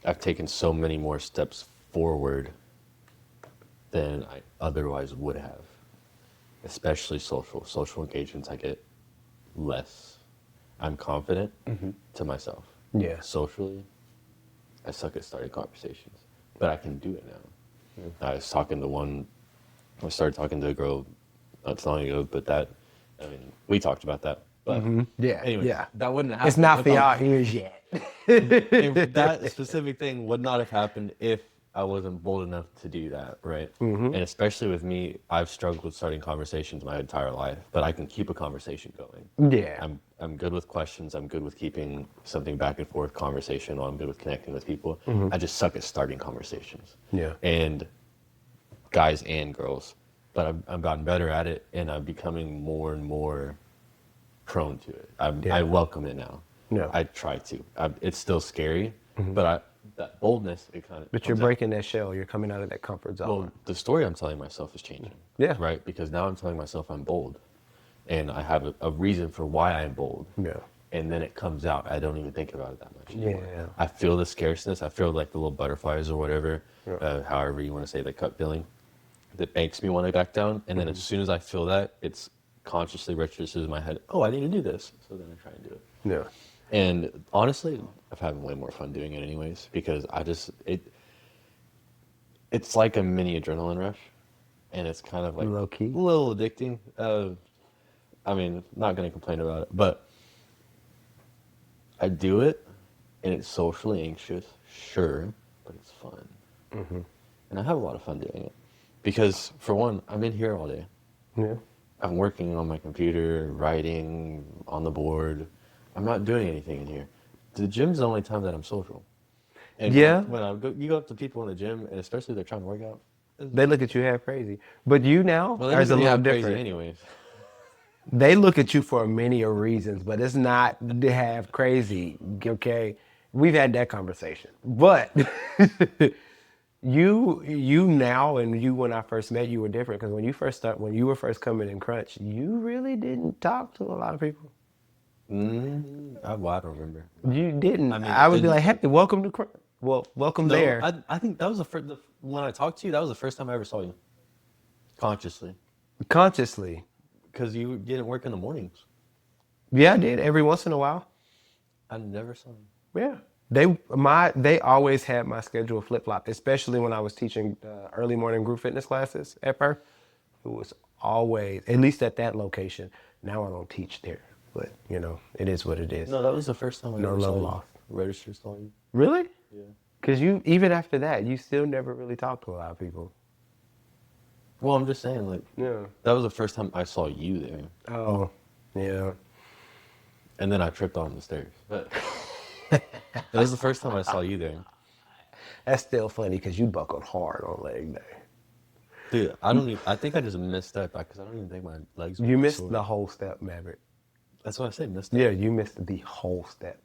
I've taken so many more steps forward than I otherwise would have. Especially social engagements, I get less. I'm confident to myself. Yeah. Socially, I suck at starting conversations, but I can do it now. I started talking to a girl not so long ago, but we talked about that. But Yeah. anyway, Yeah. that wouldn't happen. It's not for y'all ears yet. If that specific thing would not have happened if I wasn't bold enough to do that, right? And especially with me, I've struggled with starting conversations my entire life, but I can keep a conversation going. Yeah. I'm good with questions. I'm good with keeping something back and forth conversation. I'm good with connecting with people. I just suck at starting conversations. Yeah. And guys and girls, but I've gotten better at it, and I'm becoming more and more prone to it. I welcome it now. Yeah. I try to. It's still scary, but that boldness, it kind of. But you're breaking that shell. You're coming out of that comfort zone. Well, the story I'm telling myself is changing. Yeah. Right? Because now I'm telling myself I'm bold, and I have a reason for why I'm bold. Yeah. And then it comes out. I don't even think about it that much anymore. Yeah. I feel the scarceness. I feel like the little butterflies or whatever, however you want to say, the gut feeling, that makes me want to back down. And then as soon as I feel that, it's consciously registers in my head, oh, I need to do this. So then I try and do it. Yeah. And honestly, I've had way more fun doing it anyways because it's like a mini adrenaline rush, and it's kind of like Low key. a little addicting. I mean, not gonna complain about it, but I do it, and it's socially anxious, sure, but it's fun, and I have a lot of fun doing it because, for one, I'm in here all day. Yeah. I'm working on my computer, writing on the board. I'm not doing anything in here. The gym's the only time that I'm social. And Yeah. when you go up to people in the gym, and especially if they're trying to work out, They look at you half crazy. But you now well, they are look a at me little half crazy different. anyways. They look at you for many a reasons, but it's not to have crazy. Okay, we've had that conversation. But you now and you when I first met you were different because when you were first coming in Crunch, you really didn't talk to a lot of people. Well, I don't remember. You didn't. I mean, I would be like, hey, welcome to Crunch. Well, welcome no, there. I think that was when I talked to you, that was the first time I ever saw you consciously Consciously. because you didn't work in the mornings. Yeah, I did every once in a while. I never saw you. Yeah. They always had my schedule flip flop, especially when I was teaching early morning group fitness classes at first. It was always, at least at that location. Now I don't teach there, but it is what it is. No, that was the first time I No ever love saw you. lost. Register saw you. Really? Yeah. Because even after that, you still never really talked to a lot of people. Well, I'm just saying, like, Yeah. that was the first time I saw you there, Oh, yeah. and then I tripped on the stairs. But that was the first time I saw you there. That's still funny because you buckled hard on leg day. Dude, I don't even. I think I just missed that because I don't even think my legs were You missed sore. the whole step, Maverick. That's what I said. Missed it. Yeah, you missed the whole step.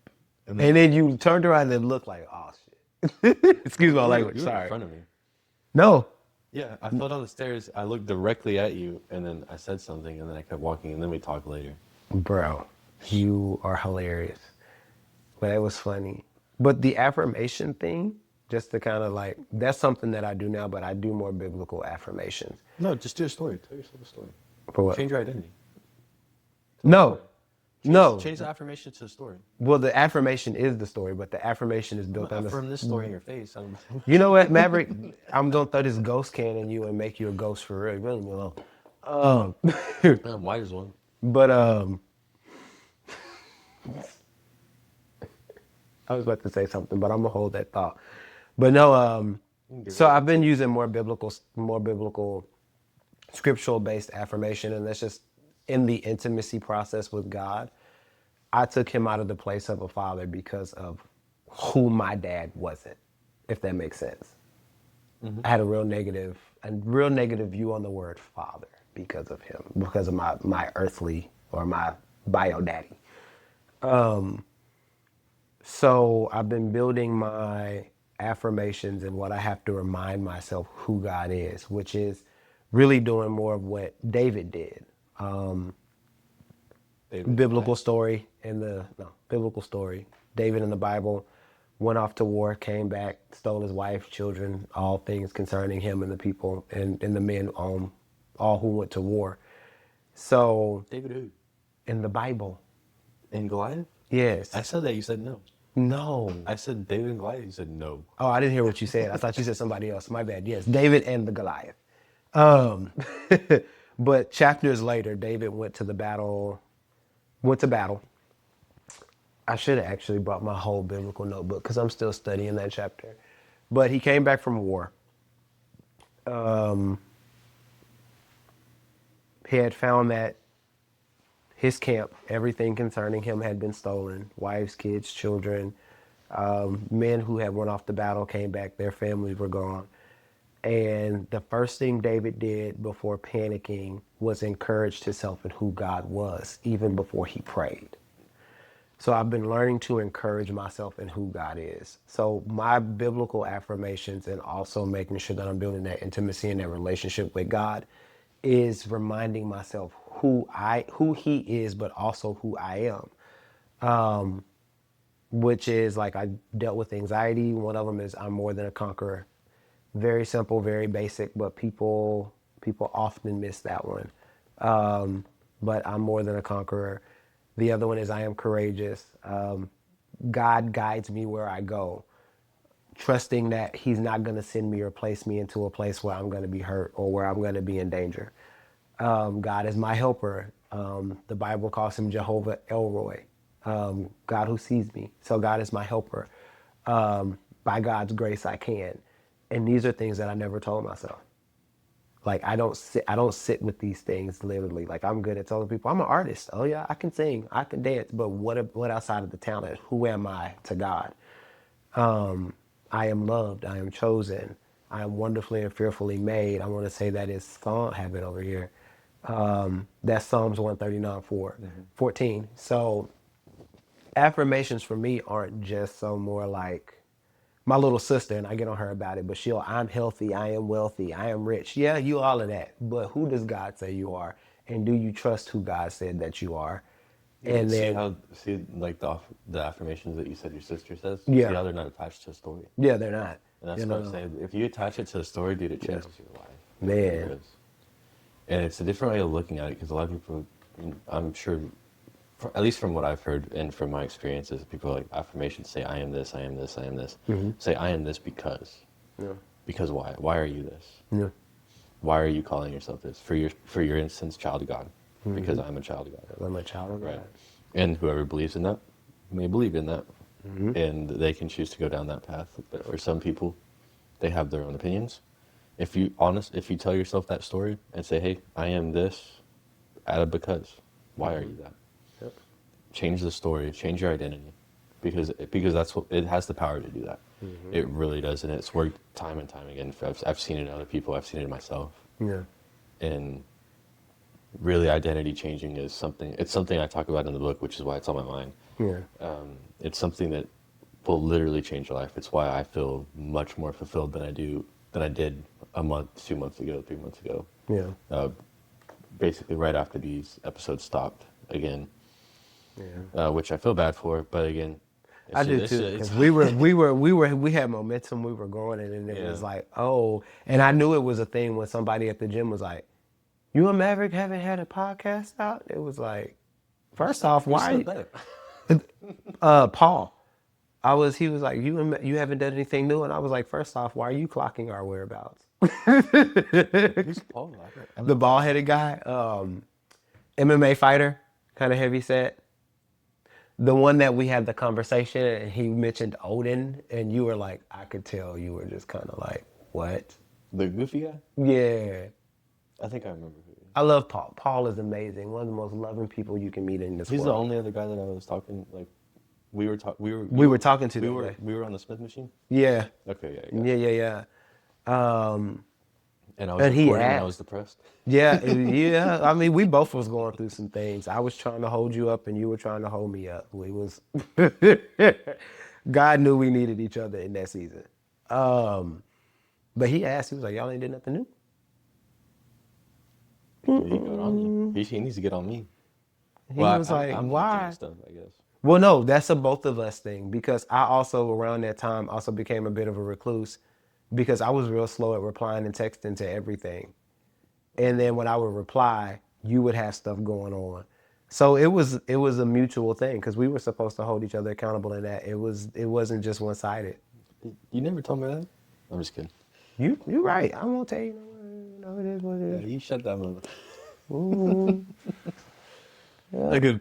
And then you turned around and looked like, oh, shit. Excuse my language, You were in sorry. front of me. No. Yeah, I fell down the stairs. I looked directly at you, and then I said something, and then I kept walking, and then we talked later. Bro, you are hilarious. But it was funny. But the affirmation thing, just to kind of like, that's something that I do now, but I do more biblical affirmations. No, just do a story. Tell yourself a story. For what? Change your identity. No. No. Change the affirmation to a story. Well, the affirmation is the story, but the affirmation is built on Affirm this story in your face. You know what, Maverick? I'm gonna throw this ghost can in you and make you a ghost for real. Leave me alone. I'm white as one. But I was about to say something, but I'm gonna hold that thought. But no, so I've been using more biblical, scriptural-based affirmation, and that's just in the intimacy process with God. I took him out of the place of a father because of who my dad wasn't, if that makes sense. I had a real negative view on the word father because of him, because of my earthly or my bio daddy. So I've been building my affirmations and what I have to remind myself who God is, which is really doing more of what David did. Biblical story. David in the Bible went off to war, came back, stole his wife, children, all things concerning him and the people and the men all who went to war. So David who? in the Bible. And Goliath? Yes. I said that. You said no. No. I said David and Goliath. You said no. Oh, I didn't hear what you said. I thought you said somebody else. My bad. Yes, David and the Goliath. But chapters later, David went to battle. I should have actually brought my whole biblical notebook because I'm still studying that chapter. But he came back from war. He had found that his camp, everything concerning him had been stolen. Wives, kids, children, men who had run off to battle came back. Their families were gone. And the first thing David did before panicking was encourage himself in who God was, even before he prayed. So I've been learning to encourage myself in who God is. So my biblical affirmations and also making sure that I'm building that intimacy and that relationship with God is reminding myself who he is, but also who I am. Which is like I dealt with anxiety. One of them is I'm more than a conqueror. Very simple, very basic, but people often miss that one. but I'm more than a conqueror. The other one is I am courageous. God guides me where I go, trusting that he's not going to send me or place me into a place where I'm going to be hurt or where I'm going to be in danger. God is my helper. The Bible calls him Jehovah Elroy, God who sees me. So God is my helper. By God's grace, I can. And these are things that I never told myself. Like I don't sit with these things literally. Like I'm good at telling people I'm an artist. Oh yeah, I can sing, I can dance, but what outside of the talent? Who am I to God? I am loved. I am chosen. I am wonderfully and fearfully made. I want to say that is Psalm habit over here. That's Psalms 139, 14. So affirmations for me aren't just so more like my little sister, and I get on her about it, but I'm healthy, I am wealthy, I am rich. Yeah, you all of that. But who does God say you are? And do you trust who God said that you are? And then, See like the affirmations that you said your sister says? See yeah, how they're not attached to a story? yeah, they're not. And that's You what I'm know, saying. If you attach it to the story, dude, it changes your life. It really man. does. And it's a different way of looking at it because a lot of people, I'm sure, at least from what I've heard and from my experiences, people like affirmations say, I am this, I am this, I am this. Say, I am this because. Yeah. Because why? Why are you this? Yeah. Why are you calling yourself this? For your instance, child of God. Because I'm a child of God. I'm a child of God. Right. And whoever believes in that may believe in that. And they can choose to go down that path. But for some people, they have their own opinions. If you tell yourself that story and say, hey, I am this, add a because. Why are you that? Yep. Change the story, change your identity. Because that's what it has the power to do that. It really does, and it's worked time and time again. I've seen it in other people, I've seen it in myself. Yeah. And really identity changing is something I talk about in the book, which is why it's on my mind. Yeah. It's something that will literally change your life. It's why I feel much more fulfilled than I did a month, 2 months ago, 3 months ago. Yeah. Basically right after these episodes stopped again. Yeah. Which I feel bad for, but again, I do too, because we had momentum, we were growing, and then it was Yeah. like, oh, and I knew it was a thing when somebody at the gym was like, "You and Maverick haven't had a podcast out." It was like, first off, Who why? said that? Paul, he was like, you haven't done anything new, and I was like, first off, why are you clocking our whereabouts? Who's Paul? The bald headed guy, MMA fighter, kind of heavy set. The one that we had the conversation and he mentioned Odin, and you were like, I could tell you were just kind of like, what? The goofy guy? Yeah. I think I remember who he is. I love Paul. Paul is amazing. One of the most loving people you can meet in this He's world. the only other guy that I was talking, like, we were talking to we that were day. we were on the Smith machine? Yeah. Okay, Yeah. And I was And he recording and I asked. was depressed. Yeah. I mean, we both was going through some things. I was trying to hold you up, and you were trying to hold me up. We was. God knew we needed each other in that season. But he asked. He was like, "Y'all ain't did nothing new." He got on you. He needs to get on me. He was like, I'm not doing "Why?" stuff, I guess. Well, no, that's a both of us thing, because I also around that time also became a bit of a recluse because I was real slow at replying and texting to everything. And then when I would reply, you would have stuff going on. So it was a mutual thing because we were supposed to hold each other accountable in that. It wasn't just one sided. You never told me that? I'm just kidding. You right. I won't tell you. It is what it Yeah, is. you shut that mouth. Ooh. Good.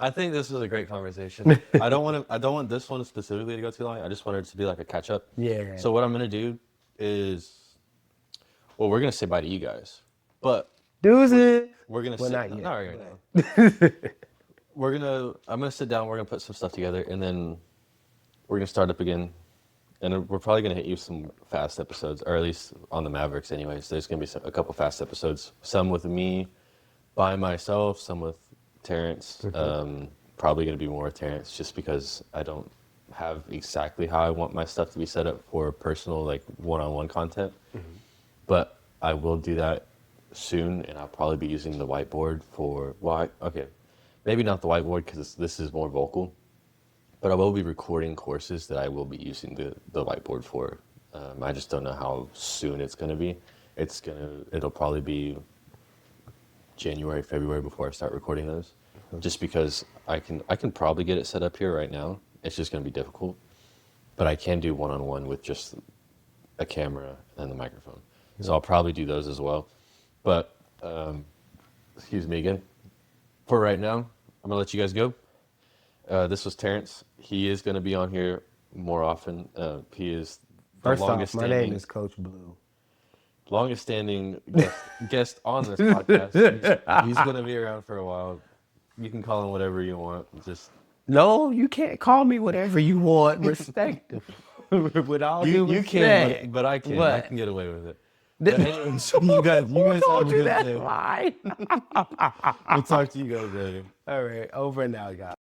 I think this was a great conversation. I don't want this one specifically to go too long. I just wanted it to be like a catch up. Yeah. So what I'm gonna do is, well, we're gonna say bye to you guys, but Deuces. we're gonna Well, sit. not yet. Not right now. I'm gonna sit down. We're gonna put some stuff together, and then we're gonna start up again. And we're probably gonna hit you some fast episodes, or at least on the Mavericks, anyways. There's gonna be a couple fast episodes. Some with me, by myself. Some with Terrence. Probably gonna be more with Terrence, just because I don't have exactly how I want my stuff to be set up for personal, like one-on-one content. But I will do that soon, and I'll probably be using the whiteboard for. Okay, maybe not the whiteboard because this is more vocal. But I will be recording courses that I will be using the whiteboard for. I just don't know how soon it's going to be. It'll probably be January, February before I start recording those, just because I can probably get it set up here right now. It's just going to be difficult, but I can do one-on-one with just a camera and the microphone. So I'll probably do those as well. But excuse me again. For right now, I'm gonna let you guys go. This was Terrence. He is gonna be on here more often. He is the First longest off, my standing. name is Coach Blue. Longest standing guest on this podcast. He's going to be around for a while. You can call him whatever you want. Just No, you can't call me whatever you want. Respect. With all due you respect. can, but I can. What? I can get away with it. But anyways, you guys have Don't a do good that day. line. We'll talk to you guys later. All right, over and out, guys.